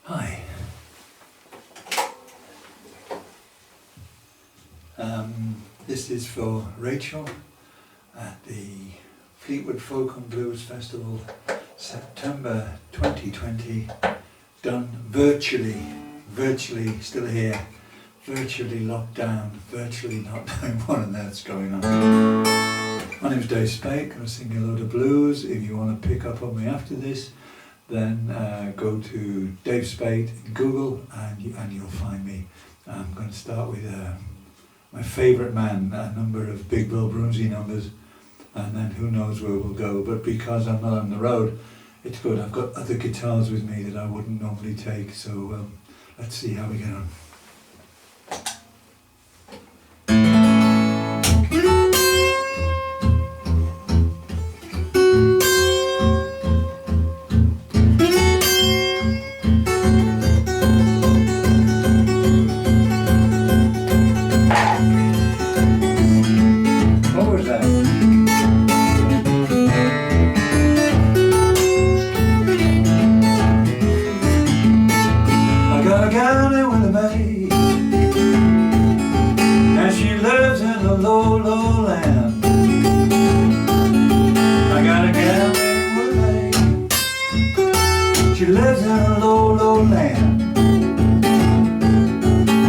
Hi. This is for Rachel at the Fleetwood Folk and Blues Festival, September 2020. Done virtually still here, virtually locked down, virtually not knowing what on earth's going on. My name is Dave Spake, I'm singing a load of blues. If you want to pick up on me after this, then go to Dave Spade in Google and you'll find me. I'm going to start with my favourite man, a number of Big Bill Broomsey numbers, and then who knows where we'll go. But because I'm not on the road, it's good. I've got other guitars with me that I wouldn't normally take, so let's see how we get on. She lives in a low, low land.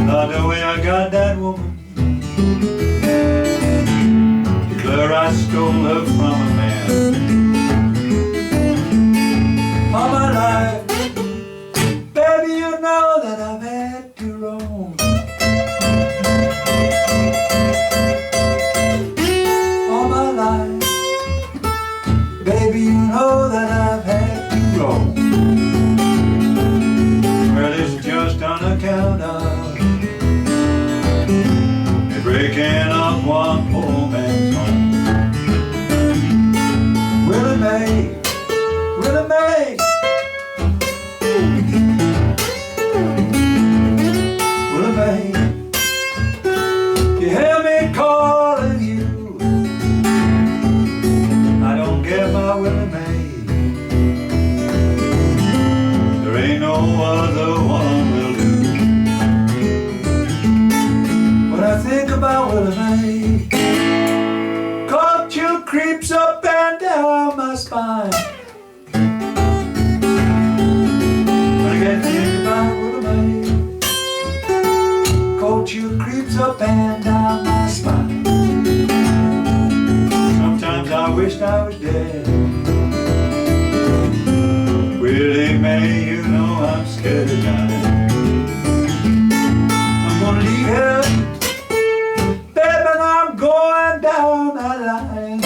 Not the way I got that woman. Declare I stole her from a man. All my life, baby, you know that I've had to roam. All my life, baby, you know that I've had to roam. On account of the breaking of one poor man's home. Willie Mae, Willie Mae, Willie Mae, you hear me calling you. I don't get my Willie Mae. There ain't no other one. Think about Willie Mae. Cold chill creeps up and down my spine. When I get to think about Willie Mae, cold chill creeps up and down my spine. Sometimes I wished I was dead. Willie Mae, you know I'm scared to die. I'm gonna leave here, going down that line.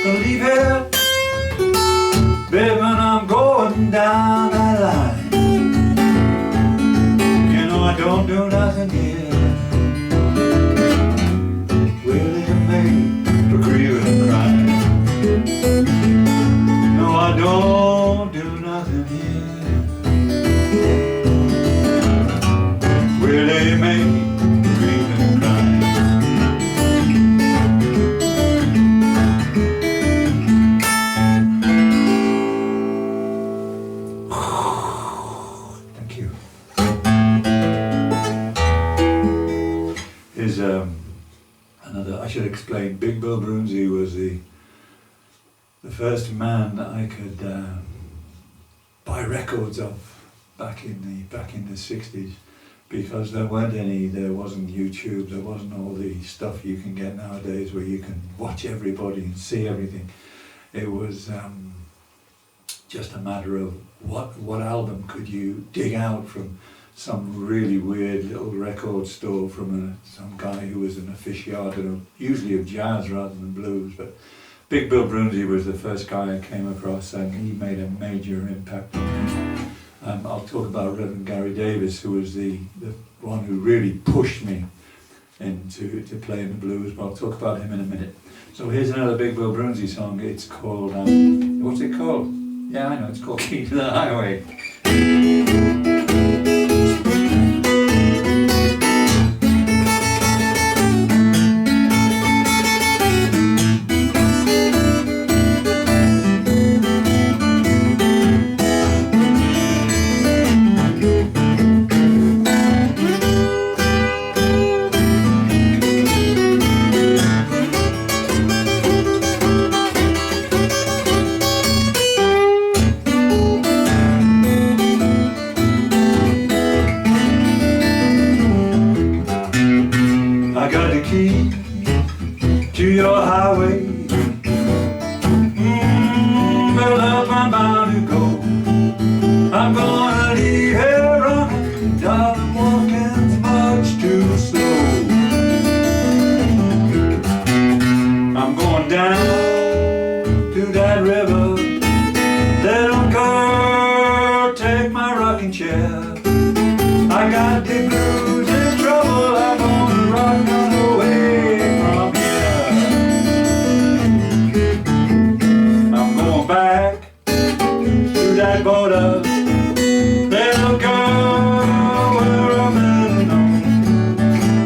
Gonna leave here, baby, when I'm going down that line. You know I don't do nothing here. Willie Mae, for grieving and crying. No, I don't do nothing here. Willie Mae, grieving and crying. Thank you. Here's another. I should explain. Big Bill Broomsey was the first man that I could buy records of back in the 60s. Because there wasn't YouTube, there wasn't all the stuff you can get nowadays where you can watch everybody and see everything. It was just a matter of what album could you dig out from some really weird little record store from some guy who was an aficionado, usually of jazz rather than blues. But Big Bill Broomsey was the first guy I came across, and he made a major impact on me. I'll talk about Reverend Gary Davis, who was the one who really pushed me into playing the blues, but I'll talk about him in a minute. So here's another Big Bill Broomsey song. It's called, what's it called? Yeah, I know, it's called Key to the Highway. river. Little girl, take my rocking chair. I got the blues and trouble, I'm gonna rock on away from here. I'm going back to that border. Little girl, where I'm heading on.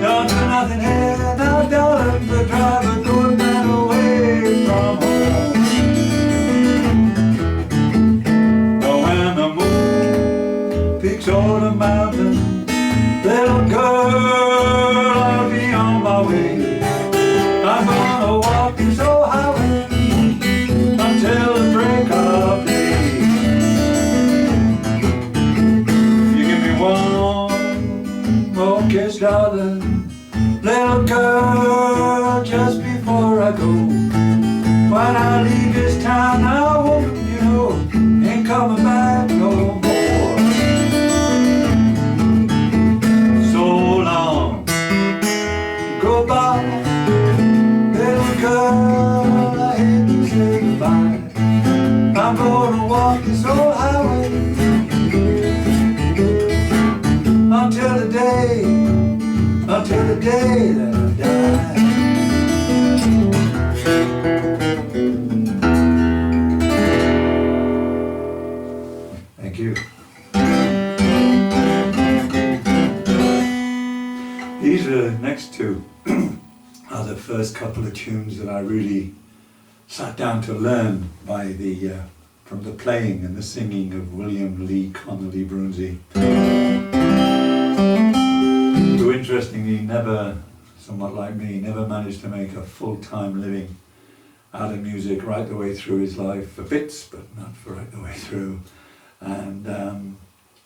Don't do nothing here, no darling, but drive a good man away from home. But when the moon peaks over the mountain, little girl, I'll be on my way. I'm gonna walk this old highway until the break of day. You give me one more kiss, darling, little girl, just before I go. When I leave this town, I won't, you know, ain't coming back no more. So long, goodbye, little girl, I hate to say goodbye. I'm gonna walk this old highway until the day that I die. Thank you. These next two are the first couple of tunes that I really sat down to learn by from the playing and the singing of William Lee Connolly Brunsey, who interestingly never, somewhat like me, never managed to make a full-time living out of music right the way through his life, for bits, but not for right the way through. And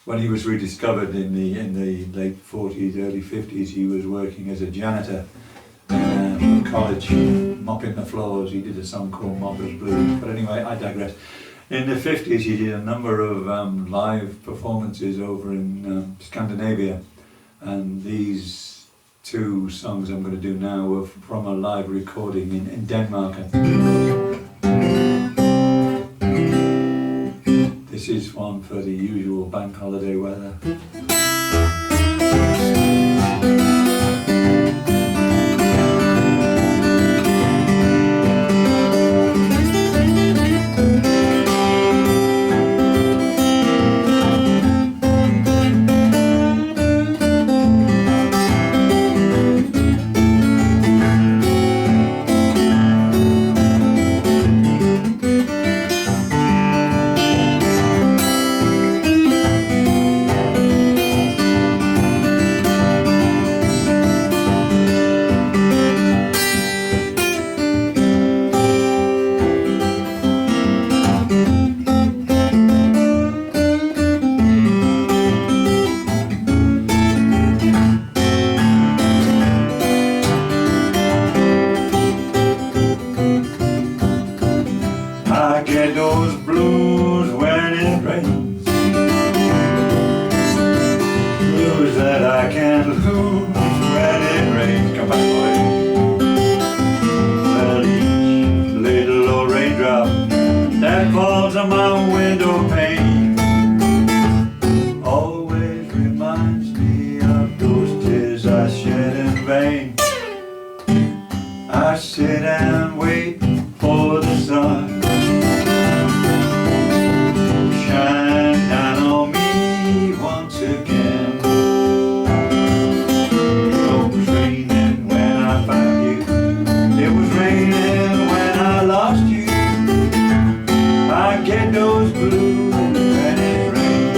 when he was rediscovered in the late 40s, early 50s, he was working as a janitor in a college, mopping the floors. He did a song called Mopper's Blues. But anyway, I digress. In the 50s, he did a number of live performances over in Scandinavia. And these two songs I'm going to do now were from a live recording in Denmark. This is one for the usual bank holiday weather. Those blues when it rains, blues that I can't lose when it rains. Come back, boy. Well, each little old raindrop that falls on my window pane always reminds me of those tears I shed in vain. I sit and wait for the sun those blues when it rains.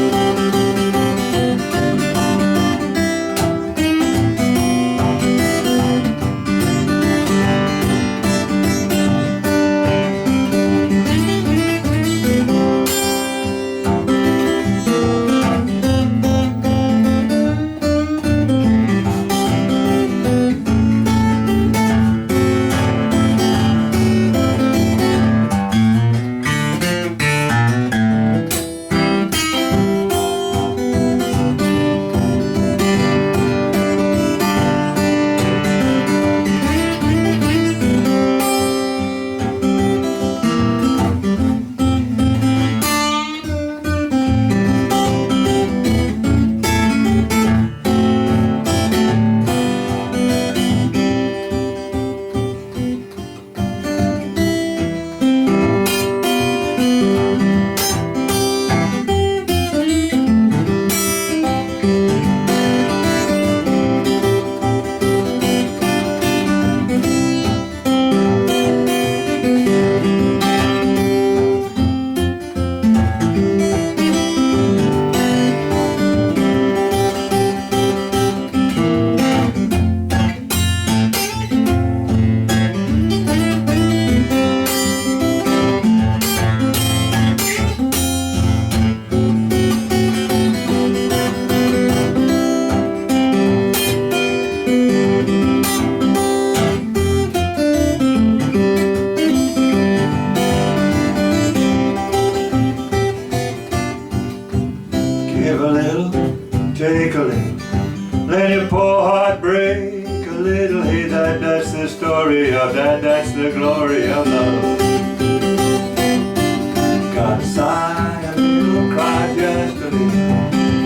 a sigh, a little cry, just a little.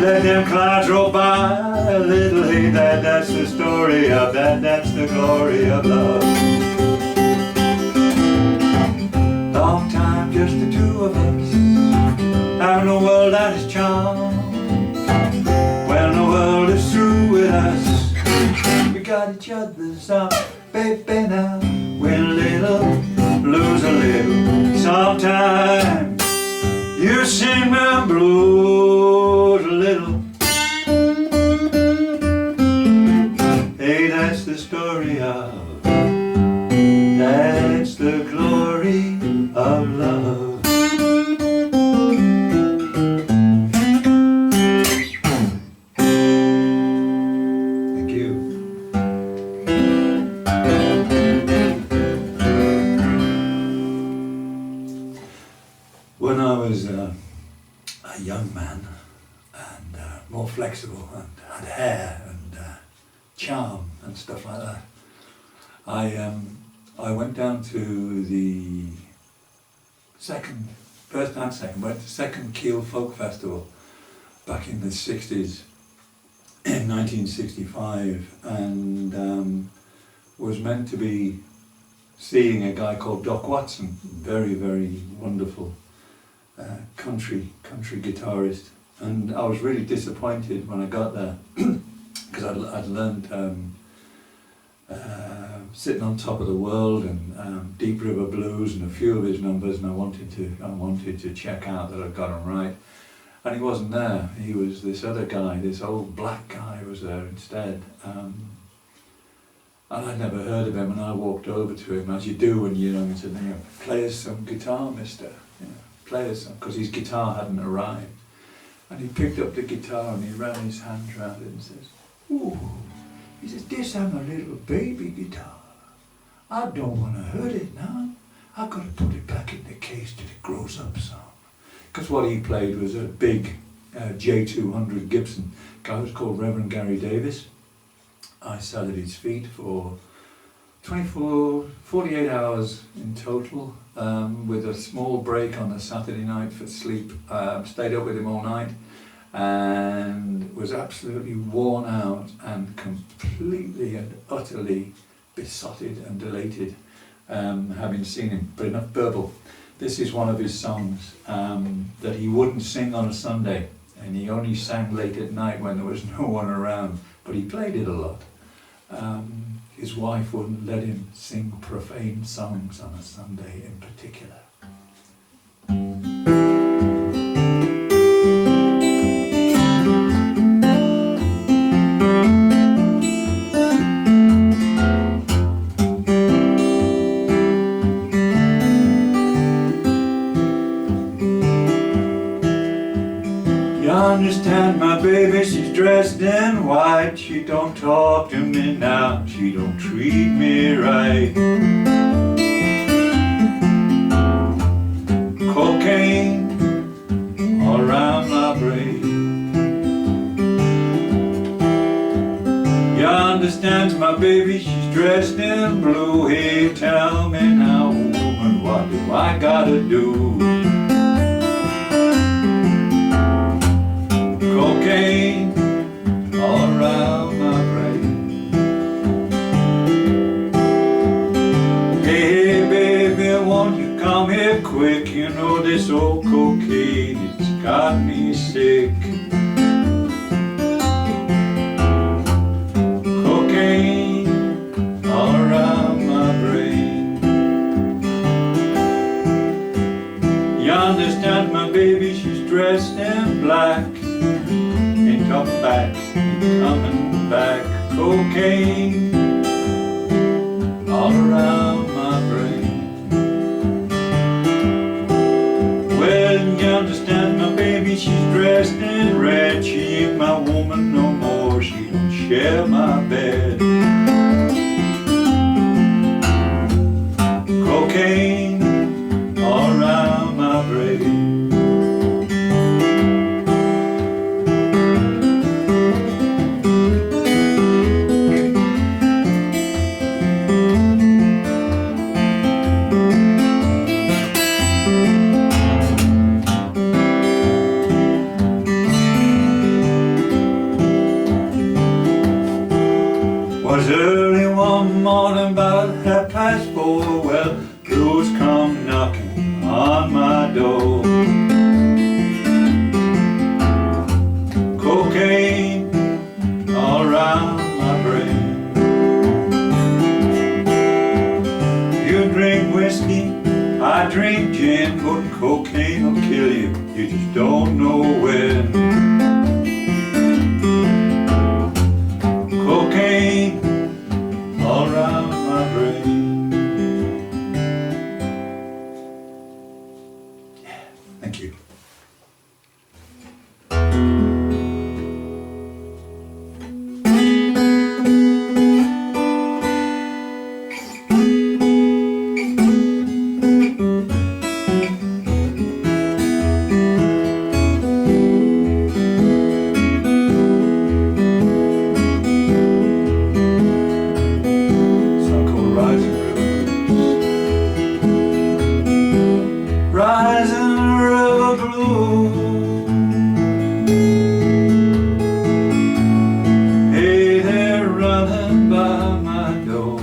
Let them clouds roll by a little. Hey, that's the story of that. That's the glory of love. Long time, just the two of us, out in a world that is charmed. When the world is through with us, we got each other's arms, baby. Now win a little, lose a little. Sometimes you sing my blues a little. Hey, that's the story of, that's the glory of love. Thank you. When I was a young man and more flexible and had hair and charm and stuff like that, I went down to the went to second Kiel Folk Festival back in the 60s, in 1965, and was meant to be seeing a guy called Doc Watson, very, very wonderful country guitarist, and I was really disappointed when I got there because I'd learned Sitting on Top of the World and Deep River Blues and a few of his numbers, and I wanted to check out that I'd got them right, and he wasn't there. He was this other guy, this old black guy was there instead, and I'd never heard of him, and I walked over to him, as you do when you're young, and said, play us some guitar, mister. Play us some, because his guitar hadn't arrived. And he picked up the guitar and he ran his hands around it and says, ooh, he says, this I'm a little baby guitar. I don't want to hurt it now. I've got to put it back in the case till it grows up some. Because what he played was a big J200 Gibson. Guy was called Reverend Gary Davis. I sat at his feet for 48 hours in total, with a small break on a Saturday night for sleep. Stayed up with him all night and was absolutely worn out and completely and utterly besotted and elated, having seen him. But enough burble. This is one of his songs that he wouldn't sing on a Sunday, and he only sang late at night when there was no one around, but he played it a lot. His wife wouldn't let him sing profane songs on a Sunday in particular. You understand, my baby, she's dressed in white. She don't talk to me now, she don't treat me right. Cocaine all around my brain. You understand, my baby, she's dressed in blue. Hey, tell me now, woman, what do I gotta do? Cocaine all around my brain. Hey, baby, won't you come here quick? You know this old cocaine, it's got me sick. Cocaine all around my brain. You understand, my baby, she's dressed in black. Ain't coming back, ain't coming back. Cocaine all around my brain. Well, you understand, my baby, she's dressed in red. She ain't my woman no more, she don't share my bed. Cocaine all around my brain. door. Cocaine all around my brain. You drink whiskey, I drink gin, but cocaine will kill you, you just don't know when. Cocaine all around my brain. Yeah, thank you. Rising river blue. Hey, they're running by my door.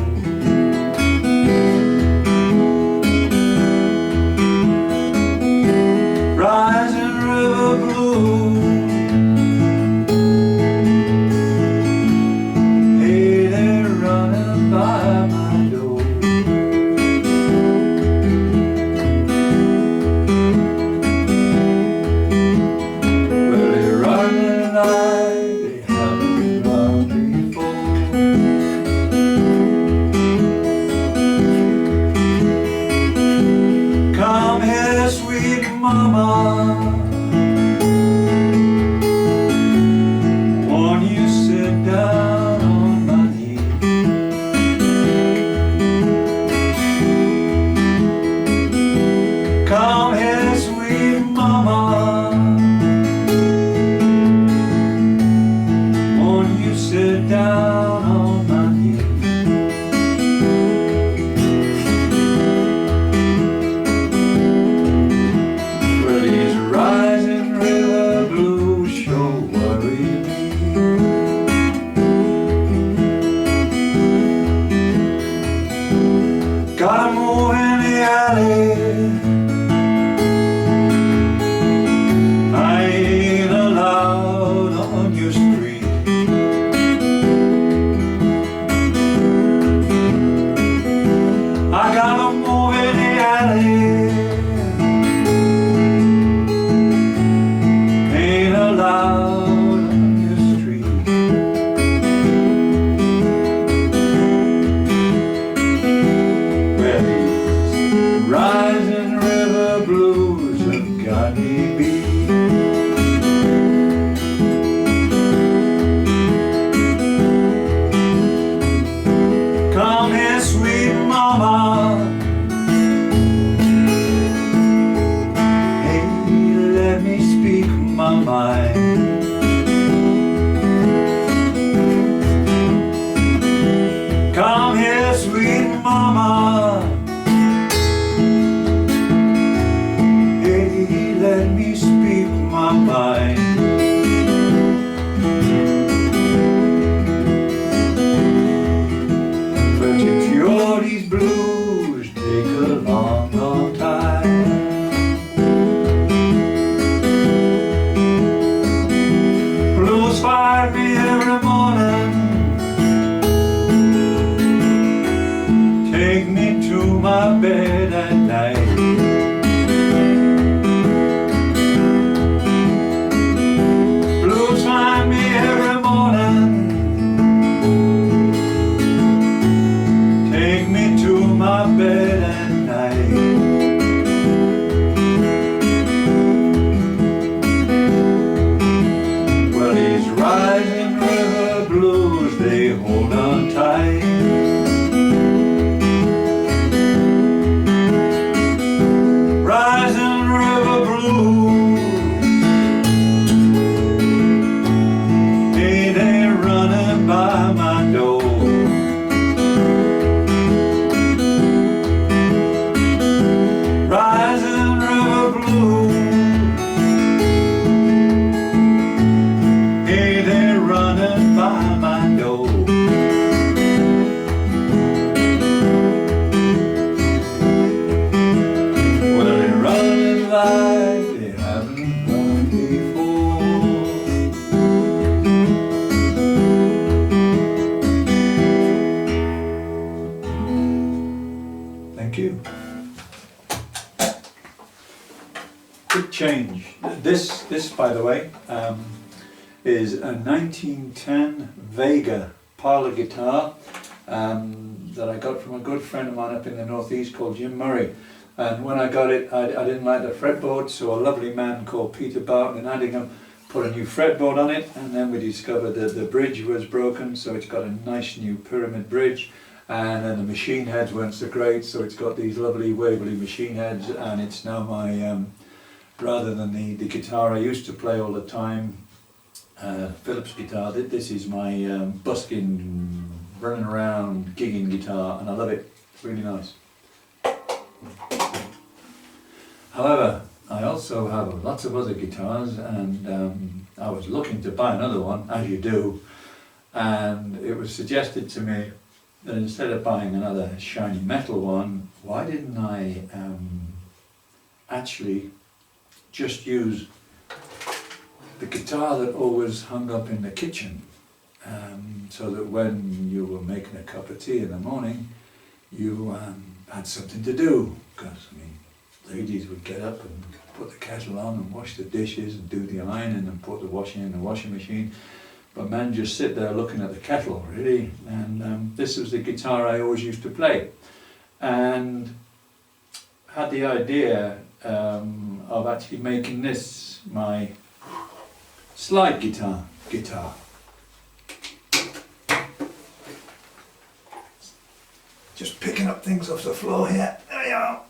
Rising river blue. Hey, they're running by my door. They haven't run before. Come here, sweet mama, won't you sit down on my knee? Come here, sweet mama, sit down on my knee. Well, these rising river blues sure worry me. Gotta move in the alley, I ain't allowed on your street. I gotta move in the alley, ain't allowed on your street. Where these rising river blues have got me beat. Come here, sweet mama, hey, let me speak my mind. Come here, sweet mama, hey, let me speak my mind. These blues take a long, long time. Blues find me every morning, take me to my bed at night. big change. This by the way, is a 1910 Vega parlour guitar that I got from a good friend of mine up in the northeast called Jim Murray. And when I got it, I didn't like the fretboard, so a lovely man called Peter Barton in Addingham put a new fretboard on it, and then we discovered that the bridge was broken, so it's got a nice new pyramid bridge, and then the machine heads weren't so great, so it's got these lovely waverly machine heads, and it's now my, rather than the guitar I used to play all the time, Phillips guitar, this is my busking, running around, gigging guitar, and I love it. It's really nice. However, I also have lots of other guitars, and I was looking to buy another one, as you do, and it was suggested to me that instead of buying another shiny metal one, why didn't I actually just use the guitar that always hung up in the kitchen, so that when you were making a cup of tea in the morning, you had something to do, because I mean, ladies would get up and put the kettle on and wash the dishes and do the ironing and put the washing in the washing machine, but men just sit there looking at the kettle, really. And this was the guitar I always used to play, and had the idea of actually making this my slide guitar. Just picking up things off the floor here. There we are.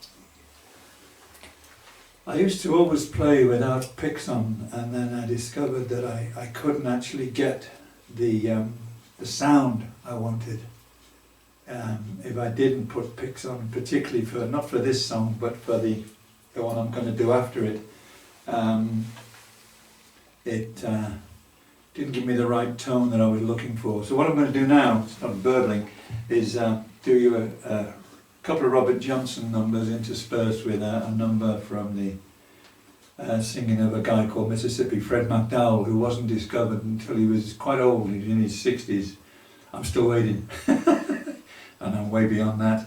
I used to always play without picks on, and then I discovered that I couldn't actually get the sound I wanted if I didn't put picks on, particularly for, not for this song, but for the one I'm going to do after it. It didn't give me the right tone that I was looking for. So what I'm going to do now, stop burbling, is do you a couple of Robert Johnson numbers interspersed with a number from the singing of a guy called Mississippi Fred McDowell, who wasn't discovered until he was quite old. He was in his 60s. I'm still waiting, and I'm way beyond that.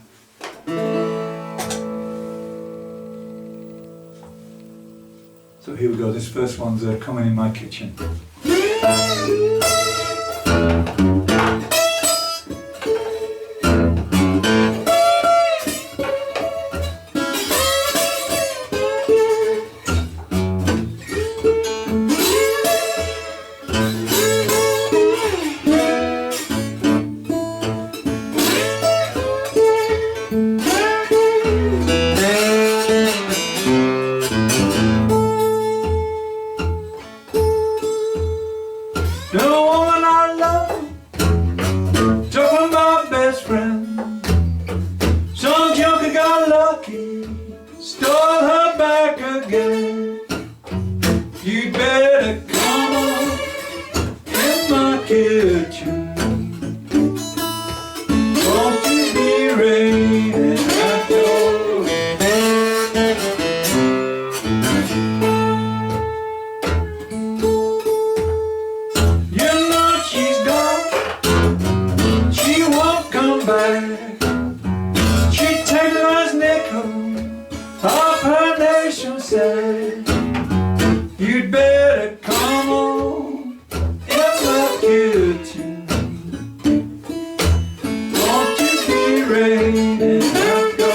So here we go. This first one's coming in my kitchen. You'd better come on in my kitchen. Won't you be ready to go?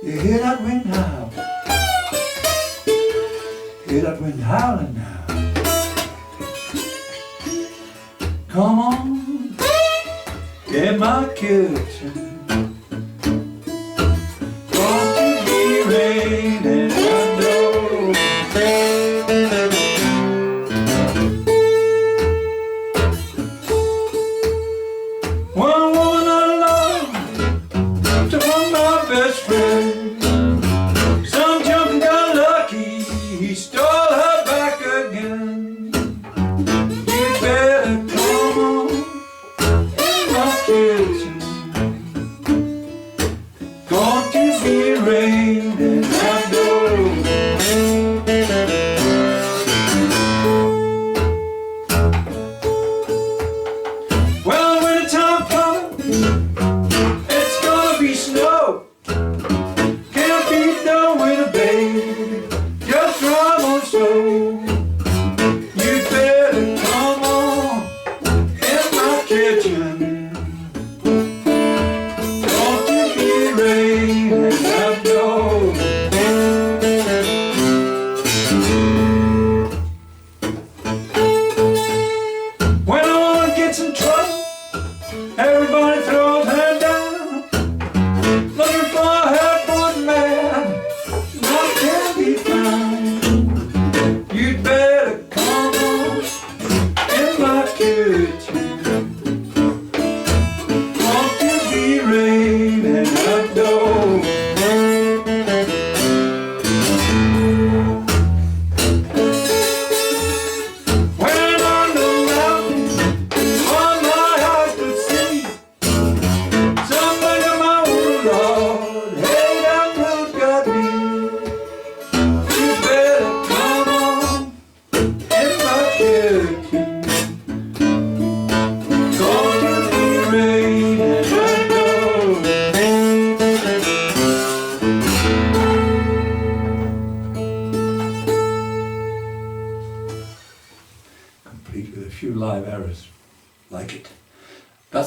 You hear that wind howl? Hear that wind howling now? Come on in my kitchen. Won't you be raining? I know. One woman I love took on my best friend. Some junkie got lucky, he stole her back again. You better come on in my kitchen. Going to be raining, I know. Well, when the time comes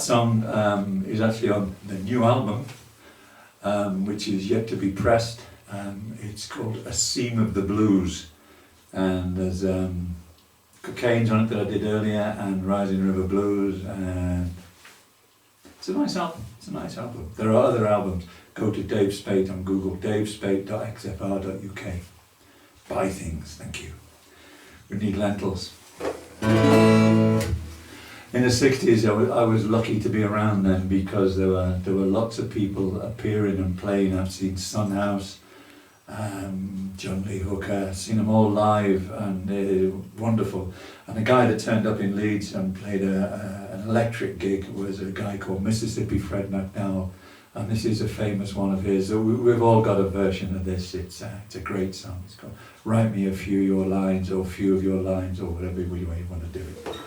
song is actually on the new album, which is yet to be pressed. It's called A Seam of the Blues, and there's Cocaine's on it that I did earlier, and Rising River Blues, and it's a nice album. It's a nice album. There are other albums. Go to Dave Spate on Google, davespate.xfr.uk. Buy things, thank you. We need lentils. In the 60s, I was lucky to be around then, because there were lots of people appearing and playing. I've seen Son House, John Lee Hooker, seen them all live, and wonderful. And the guy that turned up in Leeds and played an electric gig was a guy called Mississippi Fred McDowell, and this is a famous one of his. So we've all got a version of this. It's a great song. It's called Write Me a Few of Your Lines, or Few of Your Lines, or whatever way you want to do it.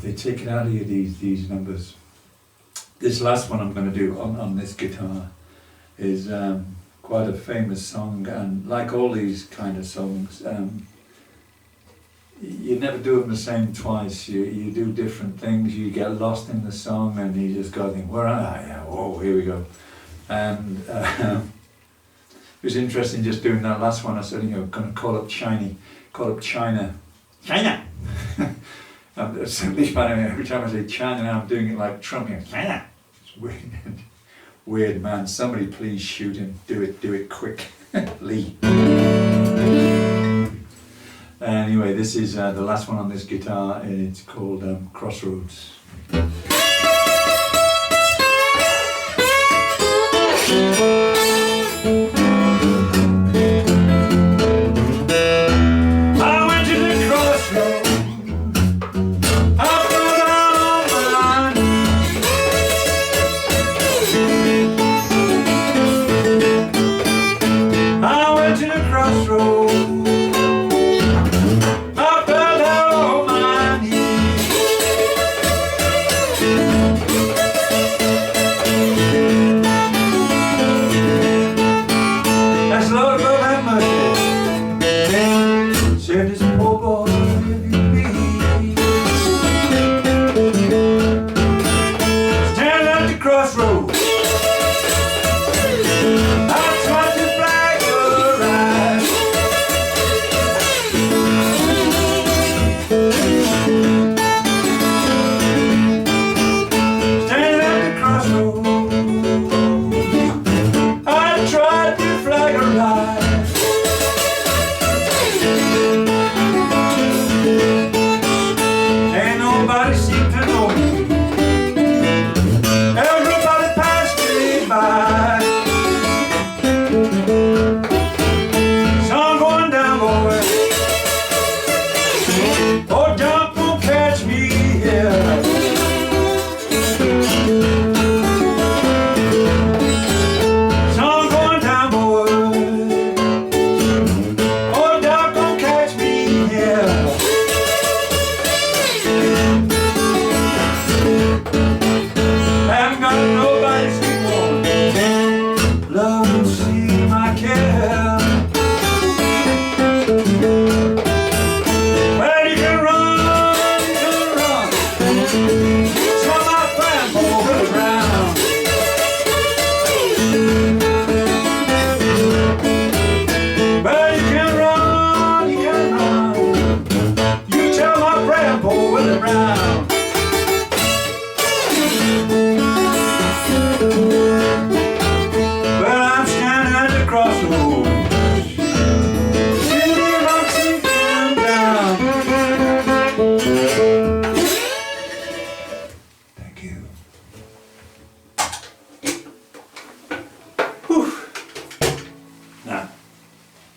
They take it out of you, these numbers. This last one I'm going to do on this guitar is quite a famous song, and like all these kind of songs, you never do them the same twice. You do different things. You get lost in the song, and you just go think, where am I? Oh, here we go. And it was interesting just doing that last one. I said, going to call up China. China. It's English, but every time I say China, I'm doing it like Trump. China. It's weird. Weird man. Somebody please shoot him. Do it quick. Lee. Anyway, this is the last one on this guitar, and it's called Crossroads.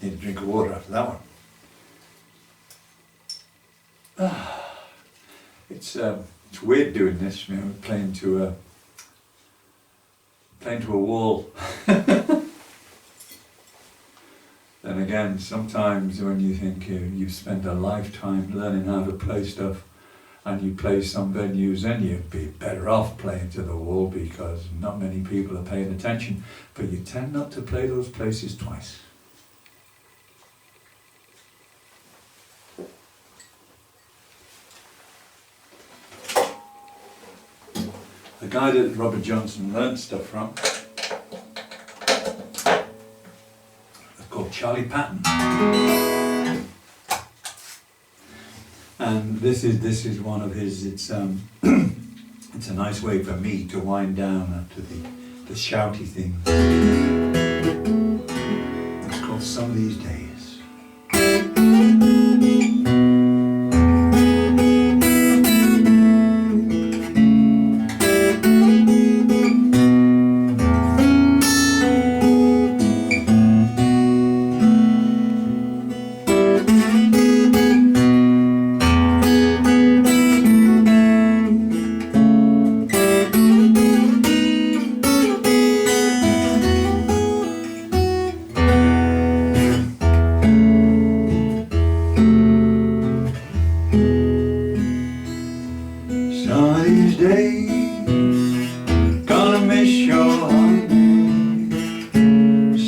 Need a drink of water after that one. It's weird doing this, playing to a wall. Then again, sometimes when you think you've spent a lifetime learning how to play stuff, and you play some venues, then you'd be better off playing to the wall because not many people are paying attention, but you tend not to play those places twice. The guy that Robert Johnson learned stuff from is called Charlie Patton. And this is one of his. It's it's a nice way for me to wind down after the shouty thing. It's called Some of These Days.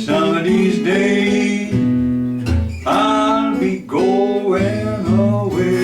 Some of these days I'll be going away.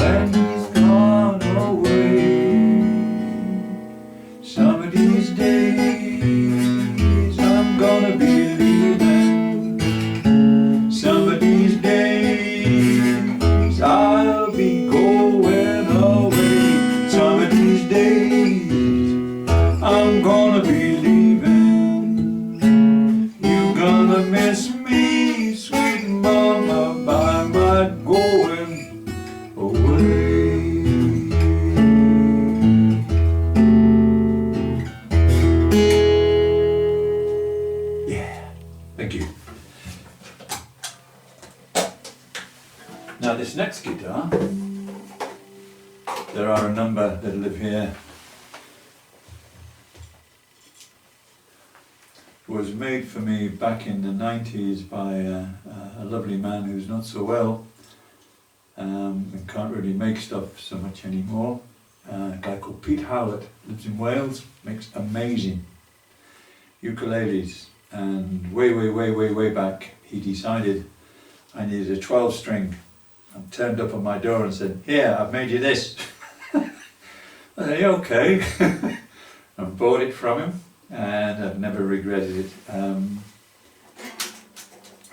when he's gone away. Some of these days I'm gonna be leaving. Some of these days I'll be going away. Some of these days I'm gonna be leaving. You gonna miss me, sweet mama, by my going away. Yeah, thank you. Now this next guitar, there are a number that live here. Was made for me back in the 90s by a lovely man who's not so well and can't really make stuff so much anymore. A guy called Pete Howlett, lives in Wales, makes amazing ukuleles, and way back he decided I needed a 12-string and turned up on my door and said, "Here, I've made you this." I said, "Yeah, okay." And bought it from him, and I've never regretted it.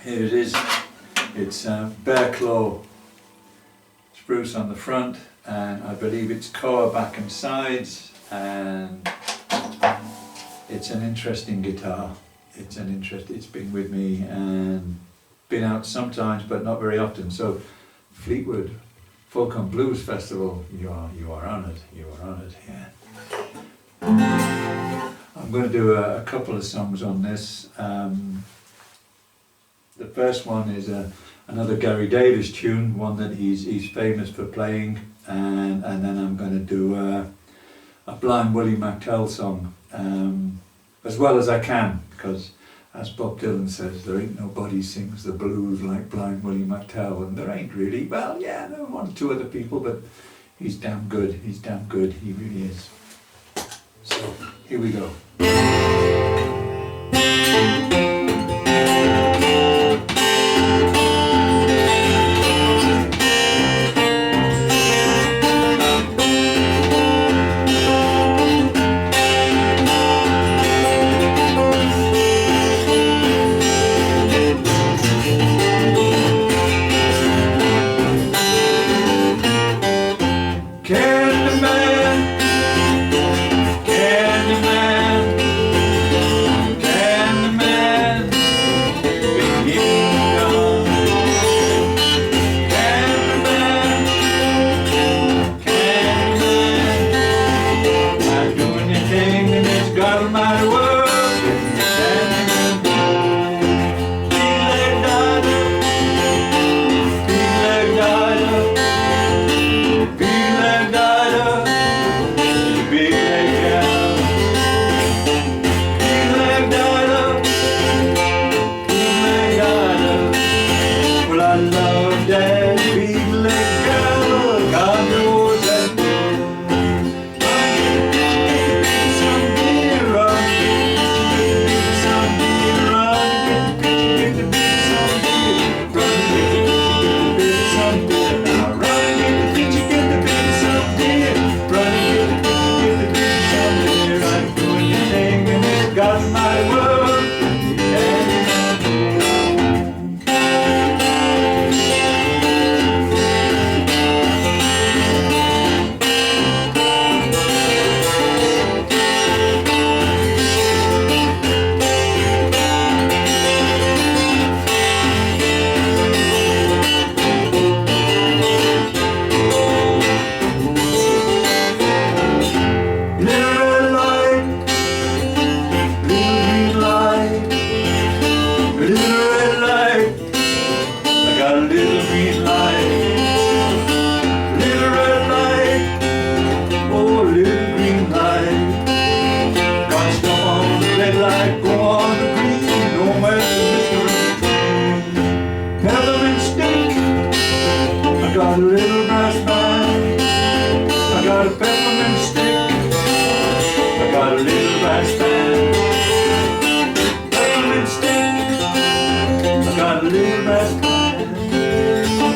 Here it is. It's bear claw spruce on the front, and I believe it's koa back and sides, and it's an interesting guitar. It's been with me and been out sometimes, but not very often. So Fleetwood Folk and Blues Festival, you are honoured. You are honoured here. I'm going to do a couple of songs on this. The first one is another Gary Davis tune, one that he's famous for playing, and then I'm going to do a Blind Willie McTell song, as well as I can, because as Bob Dylan says, there ain't nobody sings the blues like Blind Willie McTell, and there ain't really. Well, yeah, there are one or two other people, but he's damn good. He's damn good. He really is. So here we go.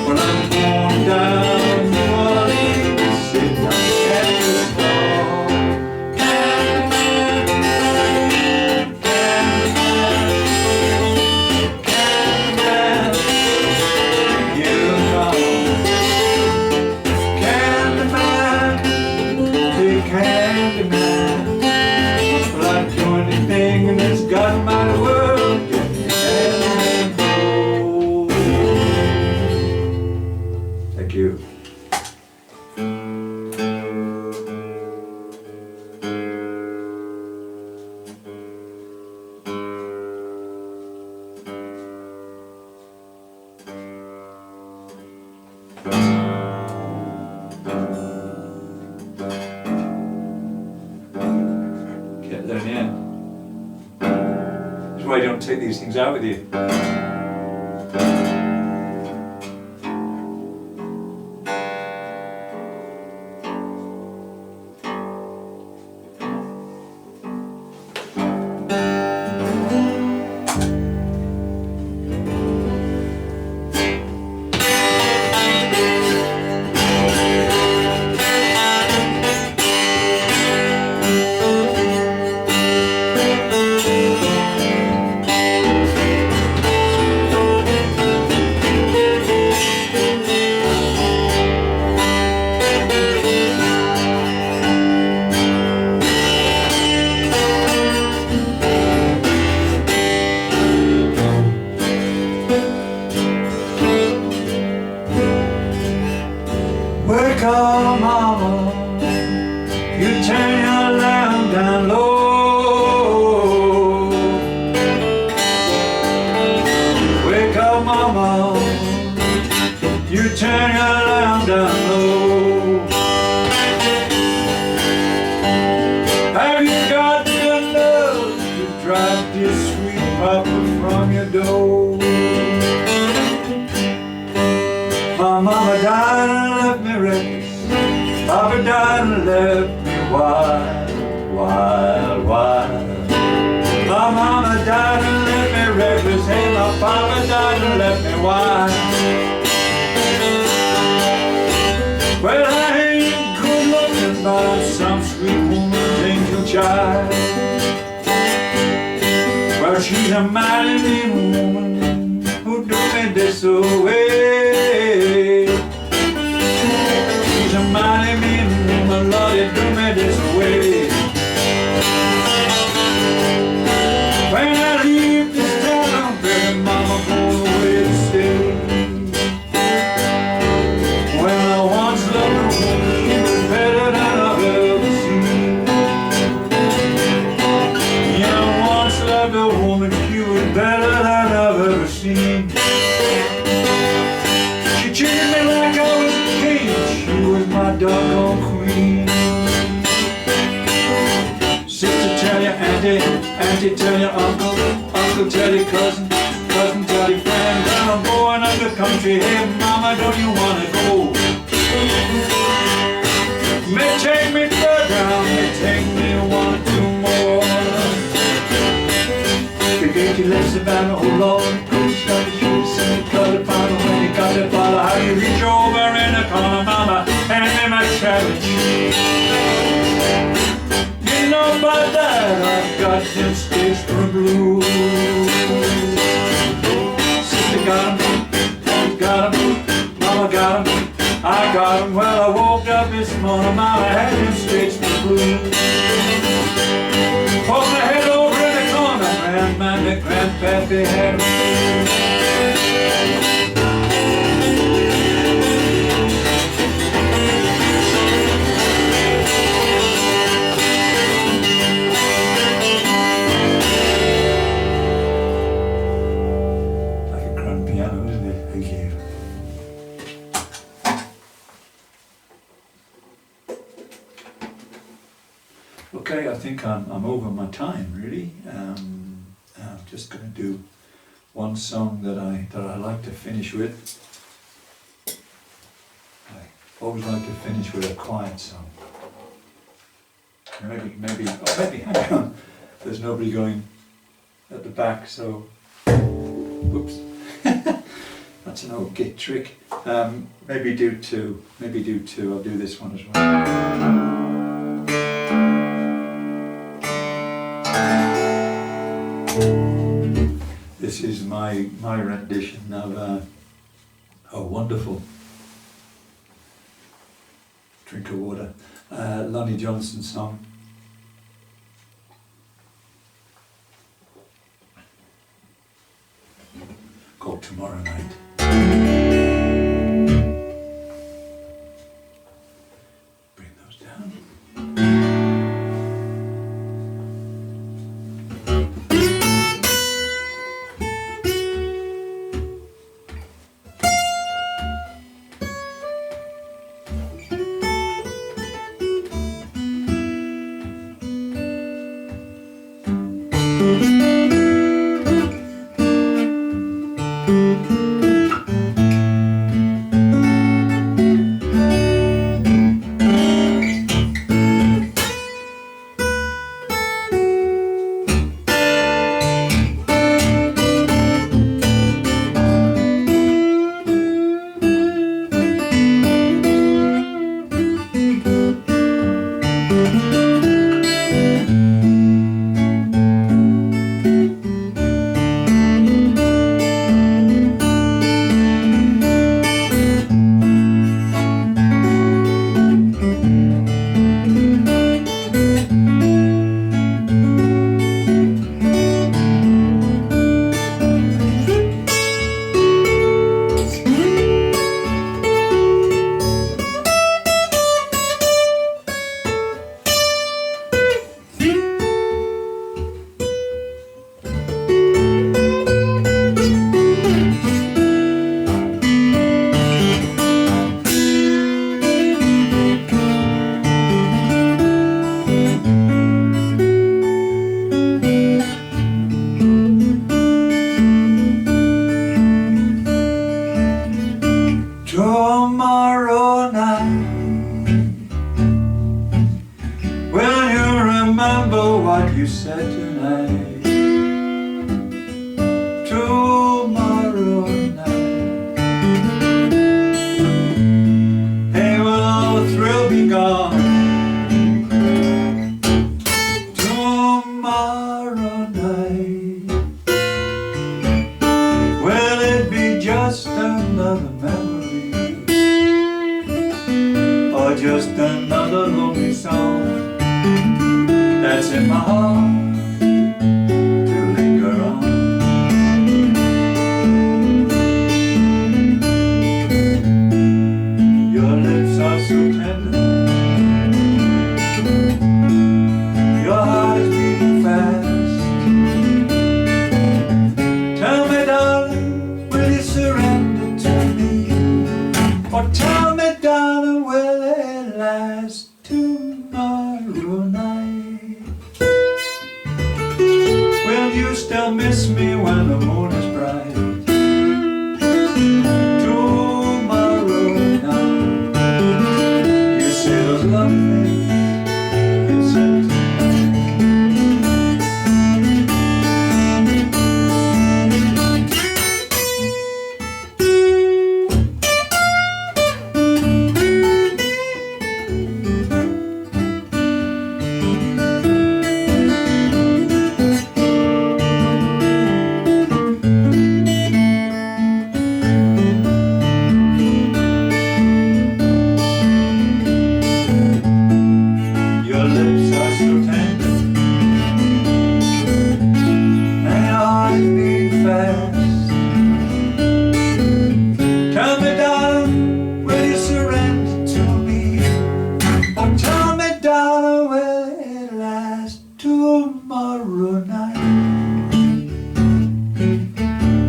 Well, I'm going down New Orleans. take these things out with you. Wake up, mama, you turn your lamp down low. Wake up, mama, you turn your lamp down low. Have you got the love to drive this sweet papa from your door? My mama died and left me reckless. Papa died and left me wild, wild, wild. My mama died and left me reckless. Hey, my papa died and left me wild. Well, I ain't good looking, but I'm some sweet woman's angel child. Well, she's a mighty mean woman who do me this way. She's a mighty mean woman, Lord, you do me this way. When I leave this town, baby mama goes away to stay. When I once loved a woman, she was better than I've ever seen. Yeah, I once loved a woman, she was better than I've ever seen. She treated me like I was a king, she was my doggone queen. Sister tell your auntie, auntie tell your uncle, uncle tell your cousin, cousin tell your friend. I'm going up the country, hey mama, don't you wanna go? May take me third round, may take me 1 or 2 more. You get your lips about it, oh Lord, goes got the shoes and you got the bottle. When you got the bottle, how you reach over in the corner, mama, hand me my challenge. You know by that I've got them sticks for blue. Sister got 'em, mama got 'em, mama got 'em, I got 'em. Well, I woke up this morning, mama had them sticks for blue. Hold my head over in the corner, grandma and grandpappy had 'em. Okay, I think I'm over my time really. I'm just going to do one song that I like to finish with. I always like to finish with a quiet song. Maybe hang on. There's nobody going at the back, so whoops. That's an old git trick. Maybe do two. I'll do this one as well. This is my rendition of a wonderful drink of water, Lonnie Johnson song. Called Tomorrow Night. Bring those down. you said tonight, tomorrow night. Hey, will all the thrill be gone? Tomorrow night. Will it be just another memory, or just another lonely song that's in my heart to linger on? Your lips are so tender, your heart is beating fast. Tell me, darling, will you surrender to me? Or tell me, darling, will it last tomorrow night? Will you still miss me when the moon is bright? Tomorrow night. You say those lovely things you said tomorrow night.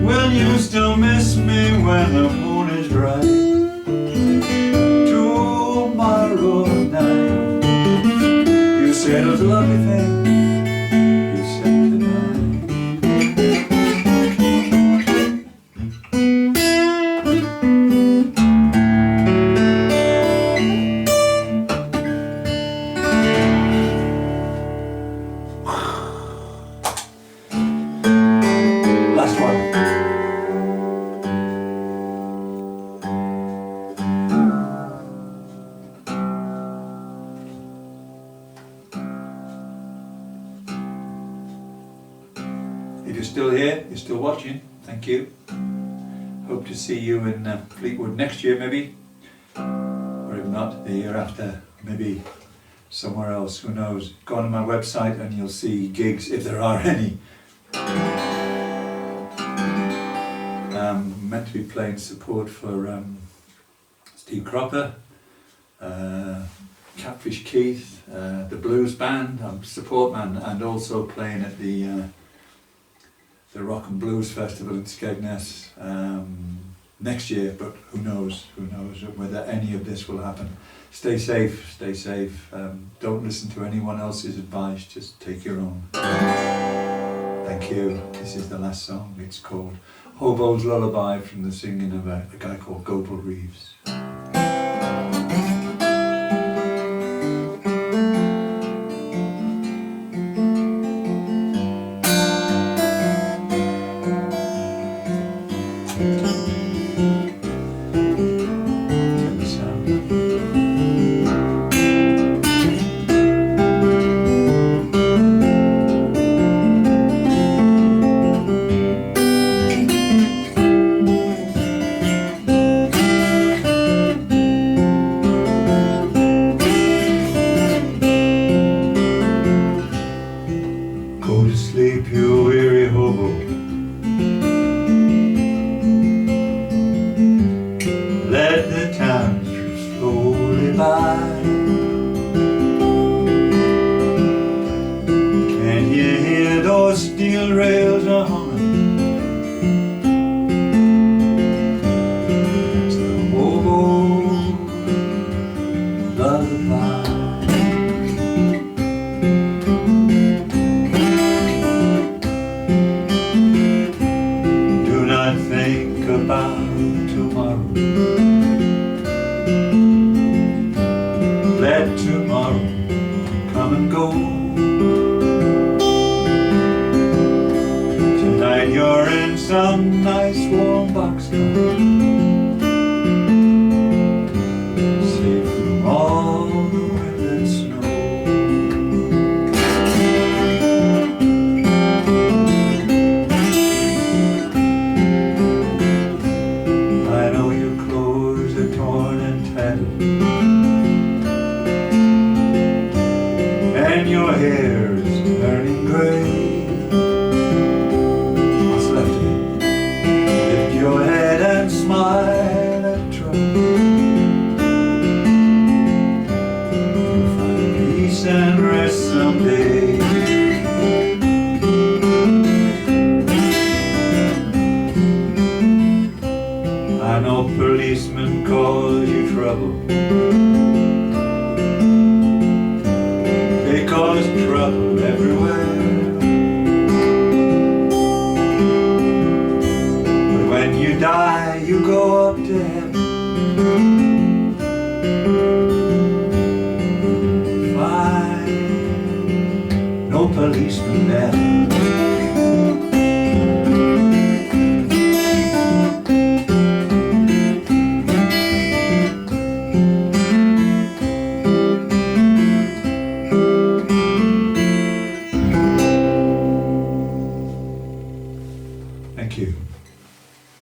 Will you still miss me when the moon is bright? Tomorrow night. You say those lovely things you said tonight. Last one. If you're still here, you're still watching, thank you. Hope to see you in Fleetwood next year maybe, or if not, the year after, maybe somewhere else, who knows. Go on my website and you'll see gigs, if there are any. Meant to be playing support for Steve Cropper, Catfish Keith, the Blues Band, I'm support man, and also playing at the Rock and Blues Festival in Skegness next year, but who knows whether any of this will happen. Stay safe, don't listen to anyone else's advice, just take your own. Thank you. This is the last song. It's called Hobo's Lullaby, from the singing of a guy called Gopal Reeves. Go to sleep, you weary hobo. Let the time slip slowly by. Can you hear those steel rails a-humming? It's the hobo lullaby. Think about tomorrow. Let tomorrow come and go. never. Thank you.